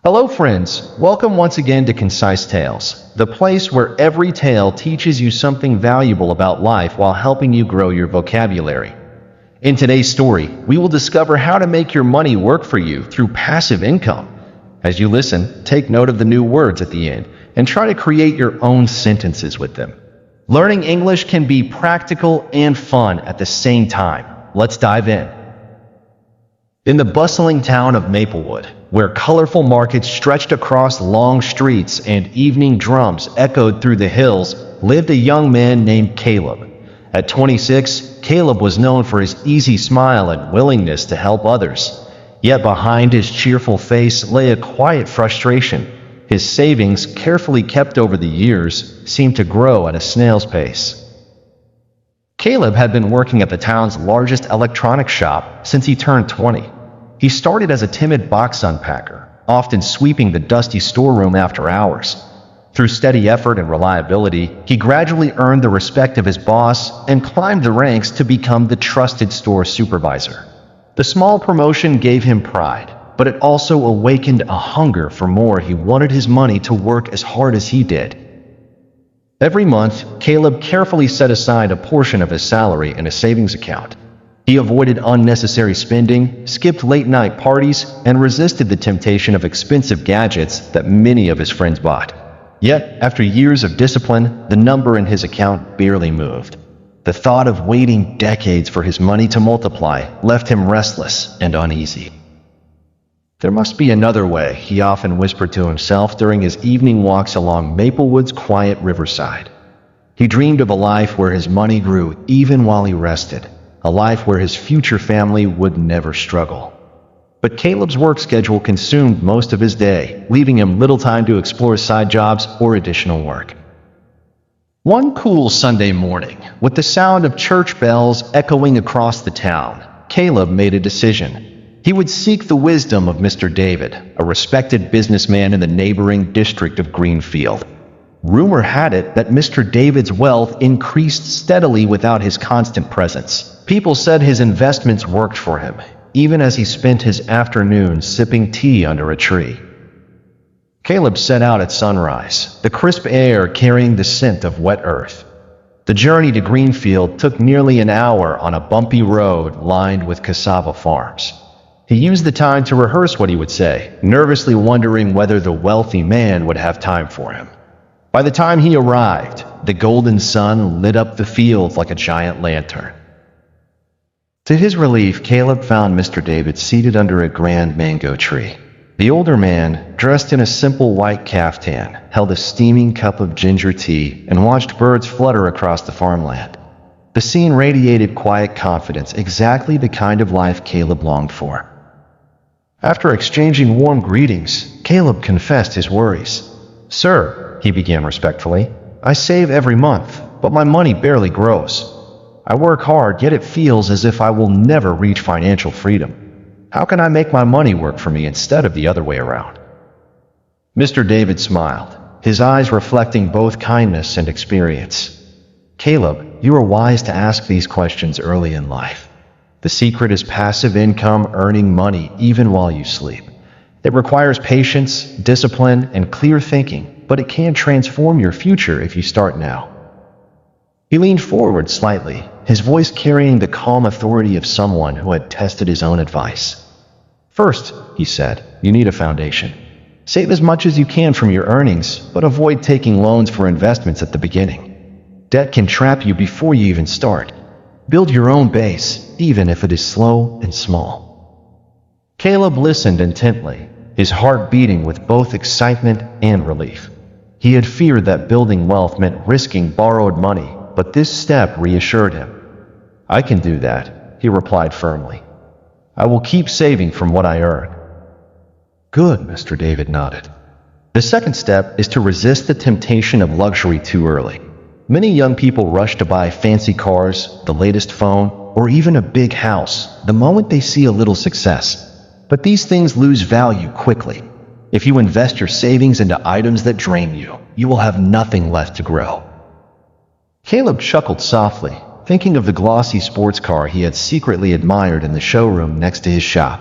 Hello friends, welcome once again to Concise Tales, the place where every tale teaches you something valuable about life while helping you grow your vocabulary. In today's story, we will discover how to make your money work for you through passive income. As you listen, take note of the new words at the end and try to create your own sentences with them. Learning English can be practical and fun at the same time. Let's dive in. In the bustling town of Maplewood, where colorful markets stretched across long streets and evening drums echoed through the hills, lived a young man named Caleb. At 26, Caleb was known for his easy smile and willingness to help others. Yet behind his cheerful face lay a quiet frustration. His savings, carefully kept over the years, seemed to grow at a snail's pace. Caleb had been working at the town's largest electronics shop since he turned 20. He started as a timid box unpacker, often sweeping the dusty storeroom after hours. Through steady effort and reliability, he gradually earned the respect of his boss and climbed the ranks to become the trusted store supervisor. The small promotion gave him pride, but it also awakened a hunger for more. He wanted his money to work as hard as he did. Every month, Caleb carefully set aside a portion of his salary in a savings account. He avoided unnecessary spending, skipped late-night parties, and resisted the temptation of expensive gadgets that many of his friends bought. Yet, after years of discipline, the number in his account barely moved. The thought of waiting decades for his money to multiply left him restless and uneasy. There must be another way, he often whispered to himself during his evening walks along Maplewood's quiet riverside. He dreamed of a life where his money grew even while he rested, a life where his future family would never struggle. But Caleb's work schedule consumed most of his day, leaving him little time to explore side jobs or additional work. One cool Sunday morning, with the sound of church bells echoing across the town, Caleb made a decision. He would seek the wisdom of Mr. David, a respected businessman in the neighboring district of Greenfield. Rumor had it that Mr. David's wealth increased steadily without his constant presence. People said his investments worked for him, even as he spent his afternoons sipping tea under a tree. Caleb set out at sunrise, the crisp air carrying the scent of wet earth. The journey to Greenfield took nearly an hour on a bumpy road lined with cassava farms. He used the time to rehearse what he would say, nervously wondering whether the wealthy man would have time for him. By the time he arrived, the golden sun lit up the field like a giant lantern. To his relief, Caleb found Mr. David seated under a grand mango tree. The older man, dressed in a simple white caftan, held a steaming cup of ginger tea and watched birds flutter across the farmland. The scene radiated quiet confidence, exactly the kind of life Caleb longed for. After exchanging warm greetings, Caleb confessed his worries. "Sir," he began respectfully, "I save every month, but my money barely grows. I work hard, yet it feels as if I will never reach financial freedom. How can I make my money work for me instead of the other way around?" Mr. David smiled, his eyes reflecting both kindness and experience. "Caleb, you are wise to ask these questions early in life. The secret is passive income, earning money even while you sleep. It requires patience, discipline, and clear thinking, but it can transform your future if you start now." He leaned forward slightly, his voice carrying the calm authority of someone who had tested his own advice. "First," he said, "you need a foundation. Save as much as you can from your earnings, but avoid taking loans for investments at the beginning. Debt can trap you before you even start. Build your own base, even if it is slow and small." Caleb listened intently, his heart beating with both excitement and relief. He had feared that building wealth meant risking borrowed money, but this step reassured him. "I can do that," he replied firmly. "I will keep saving from what I earn." "Good," Mr. David nodded. The second step is to resist the temptation of luxury too early. Many young people rush to buy fancy cars, the latest phone, or even a big house the moment they see a little success. But these things lose value quickly. If you invest your savings into items that drain you, you will have nothing left to grow. Caleb chuckled softly, thinking of the glossy sports car he had secretly admired in the showroom next to his shop.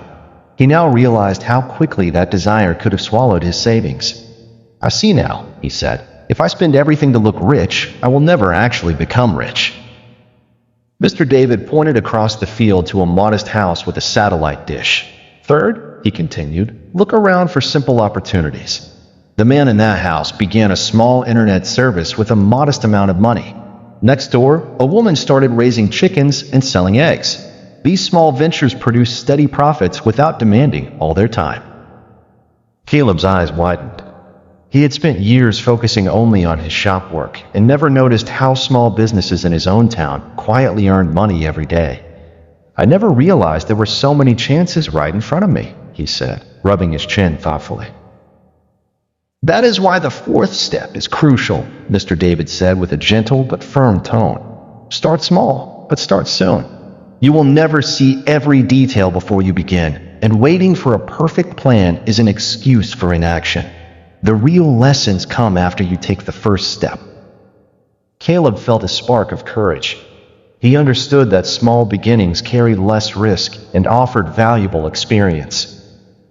He now realized how quickly that desire could have swallowed his savings. "I see now," he said. "If I spend everything to look rich, I will never actually become rich." Mr. David pointed across the field to a modest house with a satellite dish. "Third," he continued, "look around for simple opportunities." The man in that house began a small internet service with a modest amount of money. Next door, a woman started raising chickens and selling eggs. These small ventures produced steady profits without demanding all their time. Caleb's eyes widened. He had spent years focusing only on his shop work and never noticed how small businesses in his own town quietly earned money every day. "I never realized there were so many chances right in front of me," he said, rubbing his chin thoughtfully. "That is why the fourth step is crucial," Mr. David said with a gentle but firm tone. "Start small, but start soon. You will never see every detail before you begin, and waiting for a perfect plan is an excuse for inaction. The real lessons come after you take the first step." Caleb felt a spark of courage. He understood that small beginnings carried less risk and offered valuable experience.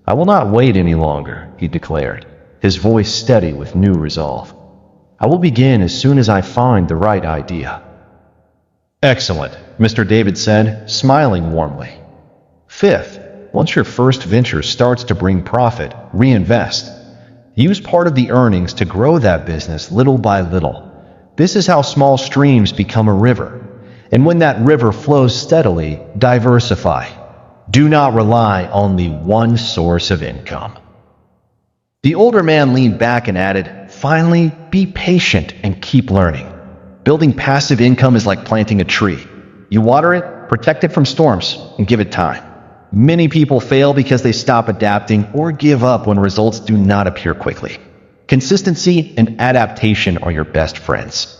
"I will not wait any longer," he declared, his voice steady with new resolve. "I will begin as soon as I find the right idea." "Excellent," Mr. David said, smiling warmly. "Fifth, once your first venture starts to bring profit, reinvest. Use part of the earnings to grow that business little by little. This is how small streams become a river. And when that river flows steadily, diversify. Do not rely on only one source of income." The older man leaned back and added, "Finally, be patient and keep learning. Building passive income is like planting a tree. You water it, protect it from storms, and give it time. Many people fail because they stop adapting or give up when results do not appear quickly. Consistency and adaptation are your best friends."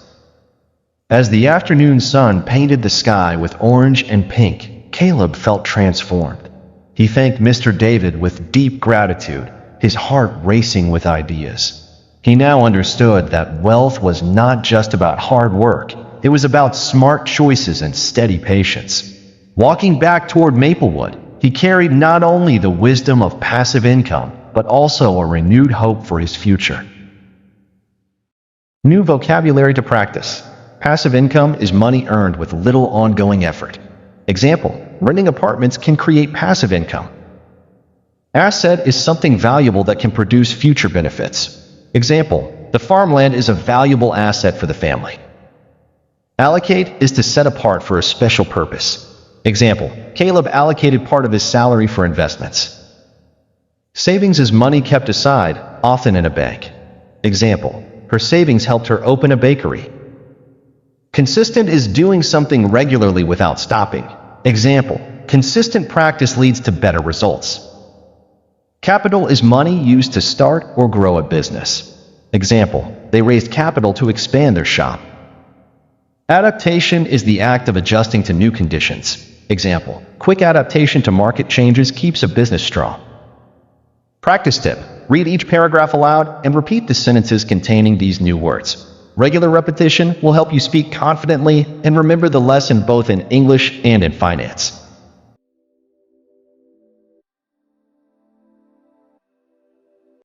As the afternoon sun painted the sky with orange and pink, Caleb felt transformed. He thanked Mr. David with deep gratitude, his heart racing with ideas. He now understood that wealth was not just about hard work, it was about smart choices and steady patience. Walking back toward Maplewood, he carried not only the wisdom of passive income, but also a renewed hope for his future. New vocabulary to practice. Passive income is money earned with little ongoing effort. Example, renting apartments can create passive income. Asset is something valuable that can produce future benefits. Example, the farmland is a valuable asset for the family. Allocate is to set apart for a special purpose. Example, Caleb allocated part of his salary for investments. Savings is money kept aside, often in a bank. Example, her savings helped her open a bakery. Consistent is doing something regularly without stopping. Example, consistent practice leads to better results. Capital is money used to start or grow a business. Example, they raised capital to expand their shop. Adaptation is the act of adjusting to new conditions. Example, quick adaptation to market changes keeps a business strong. Practice tip, read each paragraph aloud and repeat the sentences containing these new words. Regular repetition will help you speak confidently and remember the lesson both in English and in finance.